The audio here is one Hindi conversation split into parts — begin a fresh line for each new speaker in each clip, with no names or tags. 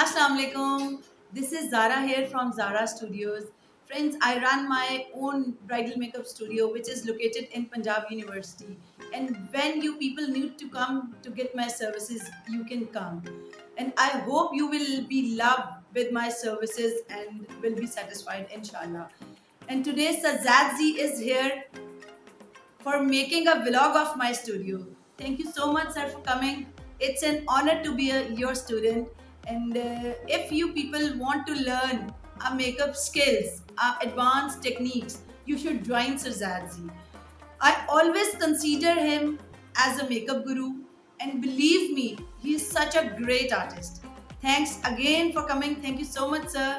Assalamu alaikum. This is Zara here from Zara Studios. Friends, I run my own bridal makeup studio which is located in Punjab University. And when you people need to come to get my services, you can come. And I hope you will be loved with my services and will be satisfied, inshallah. And today Sajadzi is here for making a vlog of my studio. Thank you so much, sir, for coming. It's an honor to be your student. And if you people want to learn makeup skills, advanced techniques, you should join Sir Zadzi. I always consider him as a makeup guru, and believe me, he is such a great artist. Thanks again for coming. Thank you so much, sir.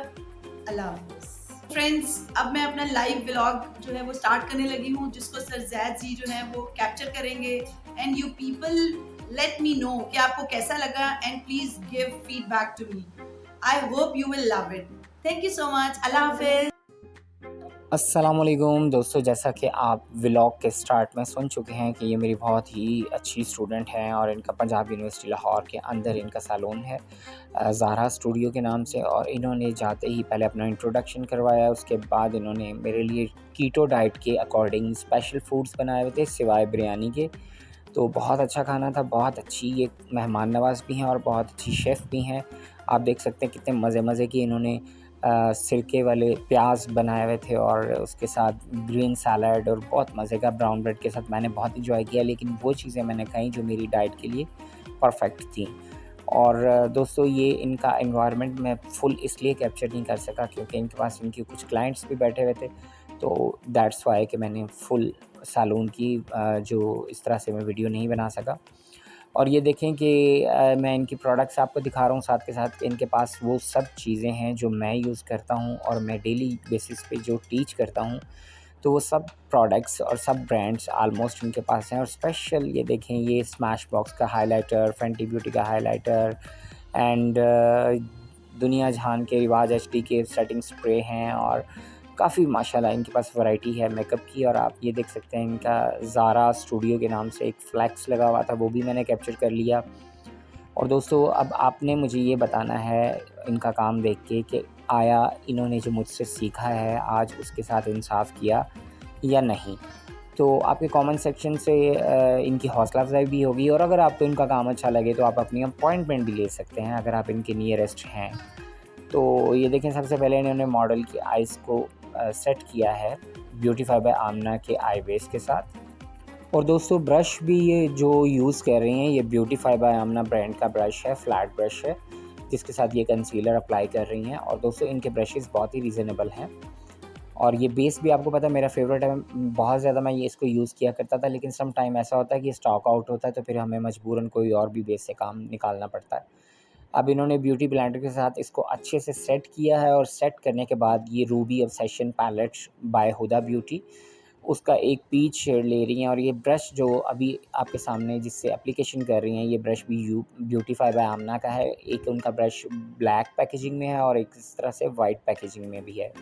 Allah Hafiz. Friends, अब मैं अपना लाइव व्लॉग जो है वो स्टार्ट करने लगी हूँ, जिसको सर जैद जी जो है वो कैप्चर करेंगे। And you people let me know कि आपको कैसा लगा, and please give feedback to me. I hope you will love it. Thank you so much. अल्लाह हाफिज।
अस्सलामुअलैकुम दोस्तों, जैसा कि आप व्लॉग के स्टार्ट में सुन चुके हैं कि ये मेरी बहुत ही अच्छी स्टूडेंट हैं और इनका पंजाब यूनिवर्सिटी लाहौर के अंदर इनका सैलून है ज़ारा स्टूडियो के नाम से। और इन्होंने जाते ही पहले अपना इंट्रोडक्शन करवाया, उसके बाद इन्होंने मेरे लिए कीटो डाइट के अकॉर्डिंग स्पेशल फूड्स बनाए हुए थे सिवाय बिरयानी के। तो बहुत अच्छा खाना था, बहुत अच्छी ये मेहमान नवाज़ भी हैं और बहुत अच्छी शेफ़ भी हैं। आप देख सकते हैं कितने मज़े की इन्होंने सिरके वाले प्याज बनाए हुए थे और उसके साथ ग्रीन सैलड और बहुत मज़े का ब्राउन ब्रेड के साथ मैंने बहुत इंजॉय किया। लेकिन वो चीज़ें मैंने खाई जो मेरी डाइट के लिए परफेक्ट थी। और दोस्तों, ये इनका एनवायरनमेंट मैं फुल इसलिए कैप्चर नहीं कर सका क्योंकि इनके पास इनके कुछ क्लाइंट्स भी बैठे हुए थे, तो दैट्स वाई कि मैंने फुल सैलून की जो इस तरह से मैं वीडियो नहीं बना सका। और ये देखें कि मैं इनकी प्रोडक्ट्स आपको दिखा रहा हूँ, साथ के साथ इनके पास वो सब चीज़ें हैं जो मैं यूज़ करता हूँ और मैं डेली बेसिस पे जो टीच करता हूँ, तो वो सब प्रोडक्ट्स और सब ब्रांड्स ऑलमोस्ट इनके पास हैं। और स्पेशल ये देखें, ये स्मैश बॉक्स का हाइलाइटर, फेंटी ब्यूटी का हाइलाइटर एंड दुनिया जहान के रिवाज एचडी के सेटिंग स्प्रे हैं और काफ़ी माशाल्लाह इनके पास वैरायटी है मेकअप की। और आप ये देख सकते हैं इनका ज़ारा स्टूडियो के नाम से एक फ्लैक्स लगा हुआ था, वो भी मैंने कैप्चर कर लिया। और दोस्तों, अब आपने मुझे ये बताना है इनका काम देख के कि आया इन्होंने जो मुझसे सीखा है आज उसके साथ इंसाफ किया या नहीं। तो आपके कमेंट सेक्शन से इनकी हौसला अफजाई भी होगी, और अगर आपको इनका काम अच्छा लगे तो आप अपनी अपॉइंटमेंट भी ले सकते हैं अगर आप इनके नियरेस्ट हैं। तो ये देखें, सबसे पहले इन्होंने मॉडल की आइज़ को सेट किया है ब्यूटीफाई बाय आमना के आई बेस के साथ। और दोस्तों, ब्रश भी ये जो यूज़ कर रही हैं ये ब्यूटीफाई बाय आमना ब्रांड का ब्रश है, फ्लैट ब्रश है, जिसके साथ ये कंसीलर अप्लाई कर रही हैं। और दोस्तों, इनके ब्रशेज़ बहुत ही रीज़नेबल हैं और ये बेस भी आपको पता है मेरा फेवरेट है। बहुत ज़्यादा मैं ये इसको यूज़ किया करता था, लेकिन सम टाइम ऐसा होता है कि स्टॉक आउट होता है तो फिर हमें मजबूरन कोई और भी बेस से काम निकालना पड़ता है। अब इन्होंने ब्यूटी ब्लेंडर के साथ इसको अच्छे से सेट किया है और सेट करने के बाद ये Ruby obsession palette bye Huda Beauty, उसका एक पीच शेड ले रही हैं। और ये ब्रश जो अभी आपके सामने जिससे एप्लीकेशन कर रही हैं, ये ब्रश भी ब्यूटीफाई बाय आमना का है। एक उनका ब्रश ब्लैक पैकेजिंग में है और एक इस तरह से वाइट पैकेजिंग में भी है।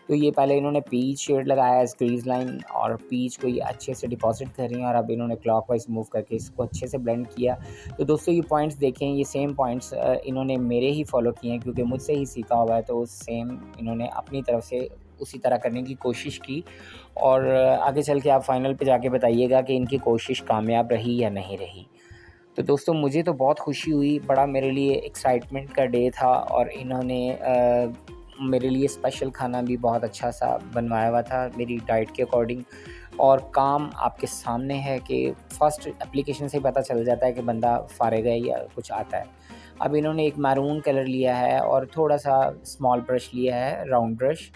तो ये पहले इन्होंने पीच शेड लगाया है, स्क्रीज लाइन और पीच को ये अच्छे से डिपॉजिट कर रही हैं और अब इन्होंने क्लॉकवाइज मूव करके इसको अच्छे से ब्लेंड किया। तो दोस्तों, ये पॉइंट्स देखें, ये सेम पॉइंट्स इन्होंने मेरे ही फॉलो किए हैं क्योंकि मुझसे ही सीखा हुआ है, तो सेम इन्होंने अपनी तरफ से उसी तरह करने की कोशिश की। और आगे चल के आप फाइनल पे जाके बताइएगा कि इनकी कोशिश कामयाब रही या नहीं रही। तो दोस्तों, मुझे तो बहुत खुशी हुई, बड़ा मेरे लिए एक्साइटमेंट का डे था और इन्होंने मेरे लिए स्पेशल खाना भी बहुत अच्छा सा बनवाया हुआ था मेरी डाइट के अकॉर्डिंग। और काम आपके सामने है कि फ़र्स्ट एप्लीकेशन से ही पता चल जाता है कि बंदा फ़ारिग है या कुछ आता है। अब इन्होंने एक मैरून कलर लिया है और थोड़ा सा स्मॉल ब्रश लिया है, राउंड ब्रश,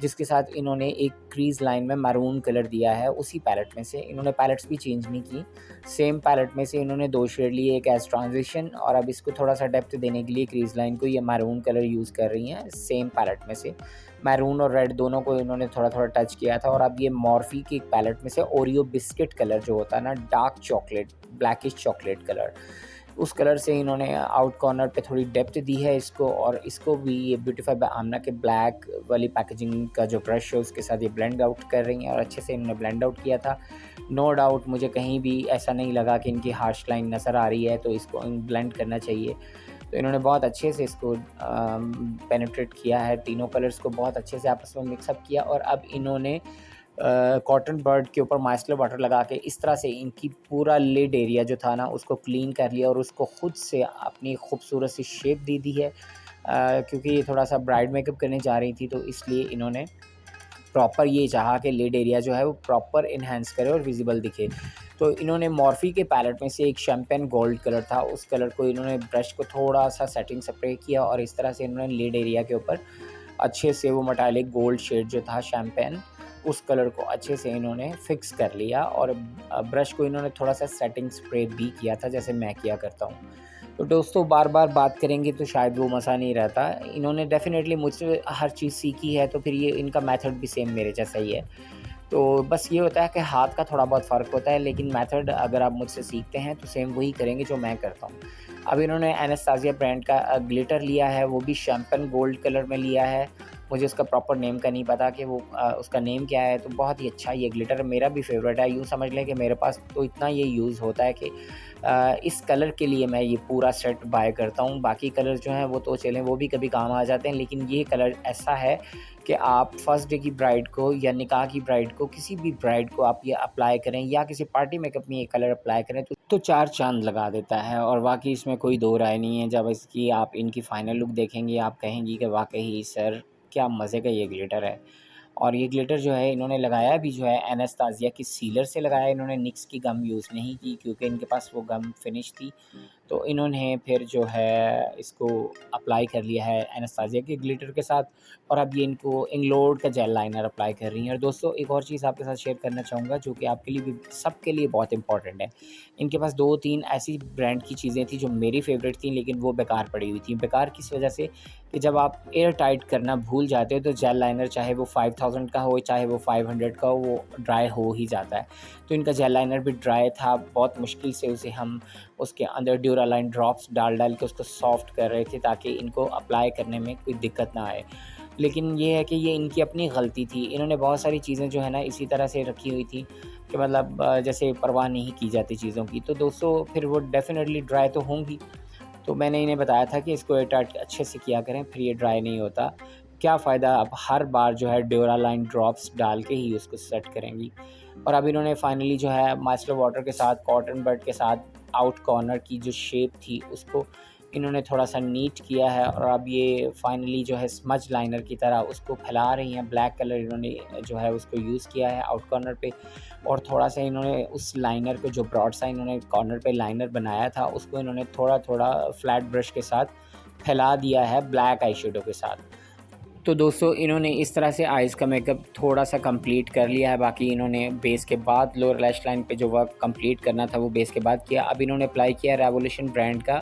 जिसके साथ इन्होंने एक क्रीज़ लाइन में मैरून कलर दिया है। उसी पैलेट में से इन्होंने पैलेट्स भी चेंज नहीं की, सेम पैलेट में से इन्होंने 2 शेड लिए, एक एज़ ट्रांजिशन और अब इसको थोड़ा सा डेप्थ देने के लिए क्रीज़ लाइन को ये मैरून कलर यूज़ कर रही हैं। सेम पैलेट में से मैरून और रेड दोनों को इन्होंने थोड़ा टच किया था। और अब ये मॉर्फी की एक पैलेट में से ओरियो बिस्किट कलर जो होता है ना, dark chocolate, blackish chocolate colour, उस कलर से इन्होंने आउट कॉर्नर पे थोड़ी डेप्थ दी है इसको। और इसको भी ये ब्यूटीफाई बाय आमना के ब्लैक वाली पैकेजिंग का जो ब्रश है उसके साथ ये ब्लेंड आउट कर रही हैं और अच्छे से इन्होंने ब्लेंड आउट किया था। नो डाउट मुझे कहीं भी ऐसा नहीं लगा कि इनकी हार्श लाइन नज़र आ रही है तो इसको ब्लेंड करना चाहिए। तो इन्होंने बहुत अच्छे से इसको पेनिट्रेट किया है, तीनों कलर्स को बहुत अच्छे से आपस में मिक्सअप किया और अब इन्होंने कॉटन बर्ड के ऊपर माइसलर वाटर लगा के इस तरह से इनकी पूरा लिड एरिया जो था ना उसको क्लीन कर लिया और उसको ख़ुद से अपनी खूबसूरत सी शेप दे दी है। क्योंकि ये थोड़ा सा ब्राइड मेकअप करने जा रही थी, तो इसलिए इन्होंने प्रॉपर ये चाहा कि लिड एरिया जो है वो प्रॉपर इन्हेंस करे और विजिबल दिखे। तो इन्होंने मॉर्फी के पैलेट में से एक शैम्पेन गोल्ड कलर था, उस कलर को इन्होंने ब्रश को थोड़ा सा सेटिंग स्प्रे किया और इस तरह से इन्होंने लिड एरिया के ऊपर अच्छे से वो मेटालिक गोल्ड शेड जो था शैम्पेन, उस कलर को अच्छे से इन्होंने फिक्स कर लिया और ब्रश को इन्होंने थोड़ा सा सेटिंग स्प्रे भी किया था जैसे मैं किया करता हूँ। तो दोस्तों बार-बार बात करेंगे तो शायद वो मज़ा नहीं रहता। इन्होंने डेफ़िनेटली मुझसे हर चीज़ सीखी है, तो फिर ये इनका मेथड भी सेम मेरे जैसा ही है। तो बस ये होता है कि हाथ का थोड़ा बहुत फ़र्क होता है, लेकिन मेथड अगर आप मुझसे सीखते हैं तो सेम वही करेंगे जो मैं करता हूँ। अब इन्होंने एनास्तासिया ब्रांड का ग्लिटर लिया है, वो भी शैम्पेन गोल्ड कलर में लिया है। मुझे उसका प्रॉपर नेम का नहीं पता कि वो उसका नेम क्या है, तो बहुत ही अच्छा ये ग्लिटर मेरा भी फ़ेवरेट है। यूँ समझ लें कि मेरे पास तो इतना ये यूज़ होता है कि इस कलर के लिए मैं ये पूरा सेट बाय करता हूँ। बाकी कलर जो हैं वो तो चलें वो भी कभी काम आ जाते हैं, लेकिन ये कलर ऐसा है कि आप फर्स्ट डे की ब्राइड को या निकाह की ब्राइड को, किसी भी ब्राइड को आप ये अप्लाई करें या किसी पार्टी मेकअप में ये कलर अप्लाई करें तो चार चाँद लगा देता है और वाक़ई इसमें कोई दो राय नहीं है। जब इसकी आप इनकी फ़ाइनल लुक देखेंगे आप कहेंगी कि वाक़ई सर क्या मज़े का ये ग्लिटर है। और ये ग्लिटर जो है इन्होंने लगाया भी जो है एनास्तासिया की सीलर से लगाया, इन्होंने निक्स की गम यूज़ नहीं की क्योंकि इनके पास वो गम फिनिश थी। तो इन्होंने फिर जो है इसको अप्लाई कर लिया है एनास्तासिया के ग्लिटर के साथ और अब ये इनको इंग्लोड का जेल लाइनर अप्लाई कर रही हैं। और दोस्तों एक और चीज़ आपके साथ शेयर करना चाहूँगा जो कि आपके लिए भी सबके लिए बहुत इंपॉर्टेंट है। इनके पास 2-3 ऐसी ब्रांड की चीज़ें थी जो मेरी फ़ेवरेट थी लेकिन वो बेकार पड़ी हुई थी। बेकार किस वजह से कि जब आप एयर टाइट करना भूल जाते हो तो जेल लाइनर चाहे वो 5000 का हो चाहे वो 500 का हो वो ड्राई हो ही जाता है। तो इनका जेल लाइनर भी ड्राई था, बहुत मुश्किल से उसे हम उसके अंदर ड्यूरालाइन ड्रॉप्स डाल के उसको सॉफ्ट कर रहे थे ताकि इनको अप्लाई करने में कोई दिक्कत ना आए। लेकिन ये है कि ये इनकी अपनी गलती थी। इन्होंने बहुत सारी चीज़ें जो है ना इसी तरह से रखी हुई थी कि मतलब जैसे परवाह नहीं की जाती चीज़ों की। तो दोस्तों फिर वो डेफ़िनेटली ड्राई तो होंगी। तो मैंने इन्हें बताया था कि इसको एयरटाइट अच्छे से किया करें, फिर ये ड्राई नहीं होता। क्या फ़ायदा आप हर बार जो है ड्यूरालाइन ड्रॉप्स डाल के ही उसको सेट करेंगी। और अब इन्होंने फाइनली जो है माइसलर वाटर के साथ कॉटन बड के साथ आउट कॉर्नर की जो शेप थी उसको इन्होंने थोड़ा-सा नीट किया है और अब ये फाइनली जो है स्मज लाइनर की तरह उसको फैला रही हैं। ब्लैक कलर इन्होंने जो है उसको यूज़ किया है आउट कॉर्नर पे और थोड़ा-सा इन्होंने उस लाइनर को जो ब्रॉड सा इन्होंने कॉर्नर पे लाइनर बनाया था उसको इन्होंने थोड़ा-थोड़ा फ्लैट ब्रश के साथ फैला दिया है ब्लैक आई शेडो के साथ। तो दोस्तों इन्होंने इस तरह से आइज़ का मेकअप थोड़ा-सा कंप्लीट कर लिया है, बाकी इन्होंने बेस के बाद लोअर लैश लाइन पे जो वर्क कंप्लीट करना था वो बेस के बाद किया। अब इन्होंने अप्लाई किया रेवोल्यूशन ब्रांड का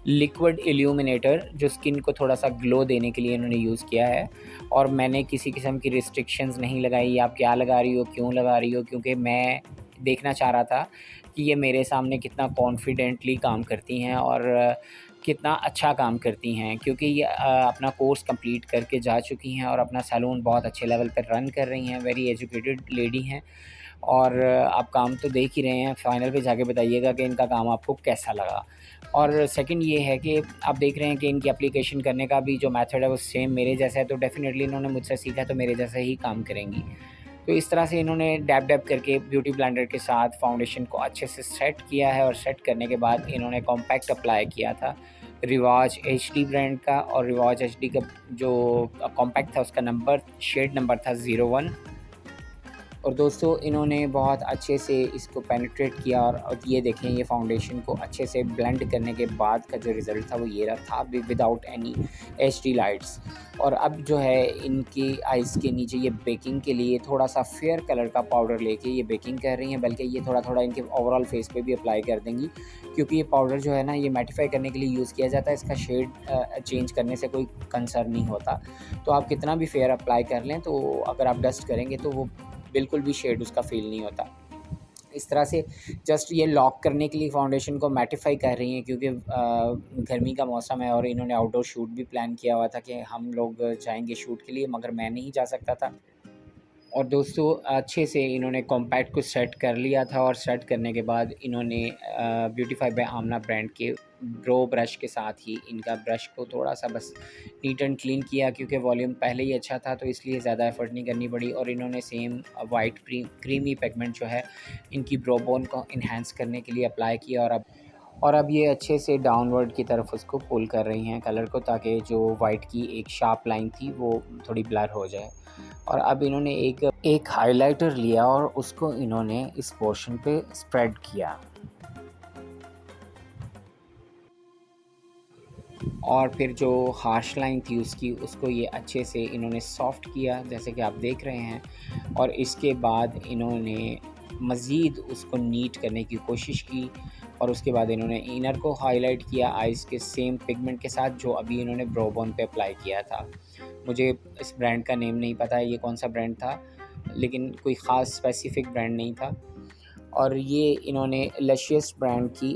लिक्विड इल्यूमिनेटर जो स्किन को थोड़ा-सा ग्लो देने के लिए इन्होंने यूज़ किया है और मैंने किसी किस्म की रिस्ट्रिक्शंस नहीं लगाई, आप क्या लगा रही हो, क्यों लगा रही हो, क्योंकि मैं देखना चाह रहा था कि ये मेरे सामने कितना कॉन्फिडेंटली काम करती हैं और कितना अच्छा काम करती हैं क्योंकि ये अपना कोर्स कंप्लीट करके जा चुकी हैं और अपना सैलून बहुत अच्छे लेवल पर रन कर रही हैं, वेरी एजुकेटेड लेडी हैं और आप काम तो देख ही रहे हैं, फाइनल पे जाके बताइएगा कि इनका काम आपको कैसा लगा। और सेकंड ये है कि आप देख रहे हैं कि इनकी एप्लीकेशन करने का भी जो मेथड है वो सेम मेरे जैसा है, तो डेफ़िनेटली इन्होंने मुझसे सीखा तो मेरे जैसा ही काम करेंगी। तो इस तरह से इन्होंने डैब-डैब करके ब्यूटी ब्लेंडर के साथ फाउंडेशन को अच्छे से सेट किया है और सेट करने के बाद इन्होंने कॉम्पैक्ट अप्लाई किया था रिवाज एचडी ब्रांड का और रिवाज एचडी का जो कॉम्पैक्ट था उसका शेड नंबर था 01 और दोस्तों इन्होंने बहुत अच्छे से इसको पेनिट्रेट किया और ये देखें ये फाउंडेशन को अच्छे से ब्लेंड करने के बाद का जो रिज़ल्ट था वो ये रहा था विदाउट एनी एचडी लाइट्स। और अब जो है इनकी आइज़ के नीचे ये बेकिंग के लिए थोड़ा सा फेयर कलर का पाउडर लेके ये बेकिंग कर रही हैं, बल्कि ये थोड़ा इनके ओवरऑल फेस पे भी अप्लाई कर देंगी क्योंकि ये पाउडर जो है ना ये मैटिफाई करने के लिए यूज़ किया जाता है, इसका शेड चेंज करने से कोई कंसर्न नहीं होता। तो आप कितना भी फेयर अप्लाई कर लें तो अगर आप डस्ट करेंगे तो वो बिल्कुल भी शेड उसका फ़ील नहीं होता। इस तरह से जस्ट ये लॉक करने के लिए फाउंडेशन को मैटिफाई कर रही हैं क्योंकि गर्मी का मौसम है और इन्होंने आउटडोर शूट भी प्लान किया हुआ था कि हम लोग जाएंगे शूट के लिए, मगर मैं नहीं जा सकता था। और दोस्तों अच्छे से इन्होंने कॉम्पैक्ट को सेट कर लिया था और सेट करने के बाद इन्होंने ब्यूटीफाई बाय आमना ब्रांड के ब्रो ब्रश के साथ ही इनका ब्रश को थोड़ा-सा बस नीट एंड क्लीन किया, क्योंकि वॉल्यूम पहले ही अच्छा था तो इसलिए ज़्यादा एफ़र्ट नहीं करनी पड़ी। और इन्होंने सेम वाइट क्रीमी पिगमेंट जो है इनकी ब्रो बोन को एनहांस करने के लिए अप्लाई किया, और अब ये अच्छे से डाउनवर्ड की तरफ उसको पुल कर रही हैं कलर को, ताकि जो वाइट की एक शार्प लाइन थी वो थोड़ी ब्लर हो जाए। और अब इन्होंने एक हाइलाइटर लिया और उसको इन्होंने इस पोर्शन पे स्प्रेड किया, और फिर जो हार्श लाइन थी उसको ये अच्छे से इन्होंने सॉफ्ट किया, जैसे कि आप देख रहे हैं। और इसके बाद इन्होंने मज़ीद उसको नीट करने की कोशिश की, और उसके बाद इन्होंने इनर को हाईलाइट किया आइज़ के सेम पिगमेंट के साथ जो अभी इन्होंने ब्रो बोन पे अप्लाई किया था। मुझे इस ब्रांड का नेम नहीं पता है ये कौन सा ब्रांड था, लेकिन कोई ख़ास स्पेसिफ़िक ब्रांड नहीं था। और ये इन्होंने लशियस ब्रांड की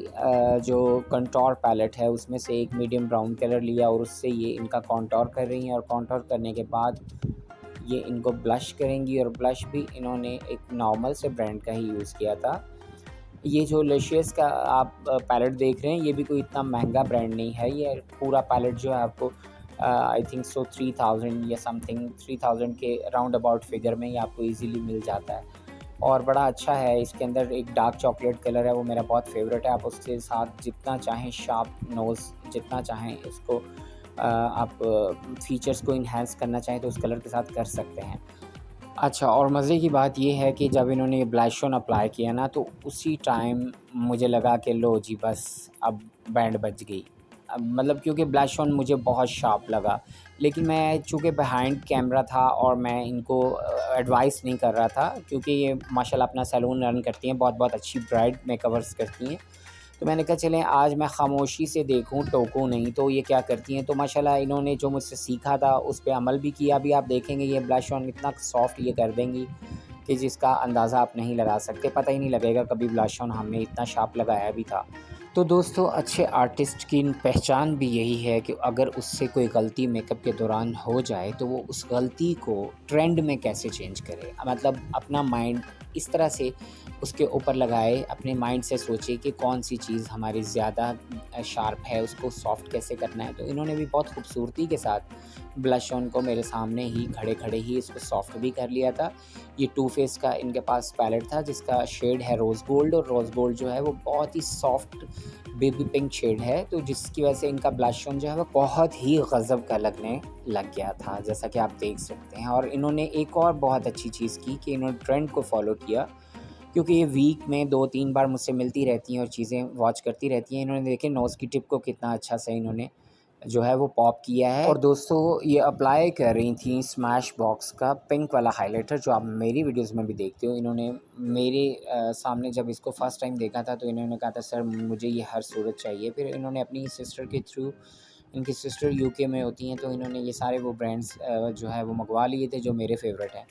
जो कंटोर पैलेट है उसमें से एक मीडियम ब्राउन कलर लिया, और उससे ये इनका कंटोर कर रही हैं। और कंटोर करने के बाद ये इनको ब्लश करेंगी, और ब्लश भी इन्होंने एक नॉर्मल से ब्रांड का ही यूज़ किया था। ये जो लशियस का आप पैलेट देख रहे हैं ये भी कोई इतना महंगा ब्रांड नहीं है। ये पूरा पैलेट जो है आपको आई थिंक सो 3000 या समथिंग 3000 के राउंड अबाउट फिगर में ये आपको इजीली मिल जाता है, और बड़ा अच्छा है। इसके अंदर एक डार्क चॉकलेट कलर है, वो मेरा बहुत फेवरेट है। आप उसके साथ जितना चाहें शार्प नोज़, जितना चाहें इसको आप फीचर्स को इन्हांस करना चाहें तो उस कलर के साथ कर सकते हैं। अच्छा, और मज़े की बात ये है कि जब इन्होंने ये ब्लश ऑन अप्लाई किया ना, तो उसी टाइम मुझे लगा कि लो जी बस अब बैंड बज गई। अब मतलब क्योंकि ब्लश ऑन मुझे बहुत शार्प लगा, लेकिन मैं चूँकि बिहाइंड कैमरा था और मैं इनको एडवाइस नहीं कर रहा था, क्योंकि ये माशाल्लाह अपना सैलून रन करती हैं, बहुत अच्छी ब्राइड मेकओवर्स करती हैं। तो मैंने कहा चलें आज मैं ख़ामोशी से देखूं, टोकूं नहीं, तो ये क्या करती हैं। तो माशाल्लाह इन्होंने जो मुझसे सीखा था उस पे अमल भी किया। अभी आप देखेंगे ये ब्लश ऑन इतना सॉफ्ट ये कर देंगी कि जिसका अंदाज़ा आप नहीं लगा सकते, पता ही नहीं लगेगा कभी ब्लश ऑन हमने इतना शार्प लगाया भी था। तो दोस्तों, अच्छे आर्टिस्ट की पहचान भी यही है कि अगर उससे कोई गलती मेकअप के दौरान हो जाए तो वो उस गलती को ट्रेंड में कैसे चेंज करे। मतलब अपना माइंड इस तरह से उसके ऊपर लगाए, अपने माइंड से सोचे कि कौन सी चीज़ हमारी ज़्यादा शार्प है, उसको सॉफ्ट कैसे करना है। तो इन्होंने भी बहुत खूबसूरती के साथ ब्लश ऑन को मेरे सामने ही खड़े ही इसको सॉफ्ट भी कर लिया था। ये टू फेस का इनके पास पैलेट था जिसका शेड है रोज़ गोल्ड, और रोज़ गोल्ड जो है वो बहुत ही सॉफ्ट बेबी पिंक शेड है, तो जिसकी वजह से इनका ब्लश ऑन जो है वो बहुत ही गज़ब का लगने लग गया था, जैसा कि आप देख सकते हैं। और इन्होंने एक और बहुत अच्छी चीज़ की कि इन्होंने ट्रेंड को फॉलो किया, क्योंकि ये वीक में 2-3 बार मुझसे मिलती रहती हैं और चीज़ें वॉच करती रहती हैं। इन्होंने देखें नोज़ की टिप को कितना अच्छा से इन्होंने जो है वो पॉप किया है। और दोस्तों, ये अप्लाई कर रही थी स्मैश बॉक्स का पिंक वाला हाइलाइटर, जो आप मेरी वीडियोस में भी देखते हो। इन्होंने मेरे सामने जब इसको फ़र्स्ट टाइम देखा था तो इन्होंने कहा था सर मुझे ये हर सूरत चाहिए। फिर इन्होंने अपनी सिस्टर के थ्रू, इनकी सिस्टर यूके में होती हैं, तो इन्होंने ये सारे वो ब्रांड्स जो है वो मंगवा लिए थे जो मेरे फेवरेट हैं।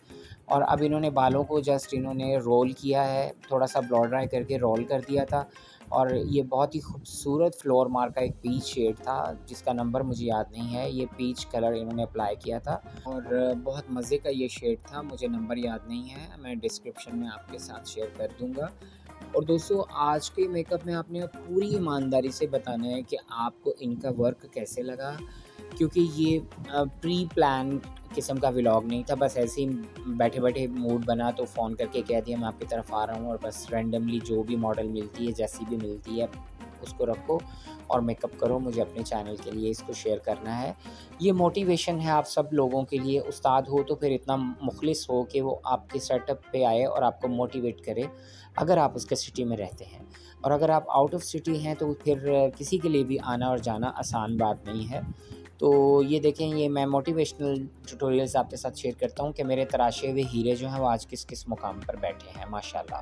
और अब इन्होंने बालों को जस्ट इन्होंने रोल किया है, थोड़ा-सा ब्लो ड्राई करके रोल कर दिया था। और ये बहुत ही खूबसूरत फ्लोर मार्क का एक पीच शेड था जिसका नंबर मुझे याद नहीं है। ये पीच कलर इन्होंने अप्लाई किया था, और बहुत मज़े का ये शेड था, मुझे नंबर याद नहीं है, मैं डिस्क्रिप्शन में आपके साथ शेयर कर दूँगा। और दोस्तों, आज के मेकअप में आपने पूरी ईमानदारी से बताना है कि आपको इनका वर्क कैसे लगा, क्योंकि ये प्री प्लान किस्म का व्लॉग नहीं था। बस ऐसे ही बैठे-बैठे मूड बना तो फ़ोन करके कह दिया मैं आपकी तरफ आ रहा हूँ, और बस रैंडमली जो भी मॉडल मिलती है, जैसी भी मिलती है, उसको रखो और मेकअप करो। मुझे अपने चैनल के लिए इसको शेयर करना है। ये मोटिवेशन है आप सब लोगों के लिए। उस्ताद हो तो फिर इतना मुखलिस हो कि वो आपके सेटअप पे आए और आपको मोटिवेट करे, अगर आप उसके सिटी में रहते हैं। और अगर आप आउट ऑफ सिटी हैं तो फिर किसी के लिए भी आना और जाना आसान बात नहीं है। तो ये देखें, ये मैं मोटिवेशनल ट्यूटोरियल्स आपके साथ शेयर करता हूँ कि मेरे तराशे हुए हीरे जो हैं वो आज किस-किस मुकाम पर बैठे हैं, माशाल्लाह।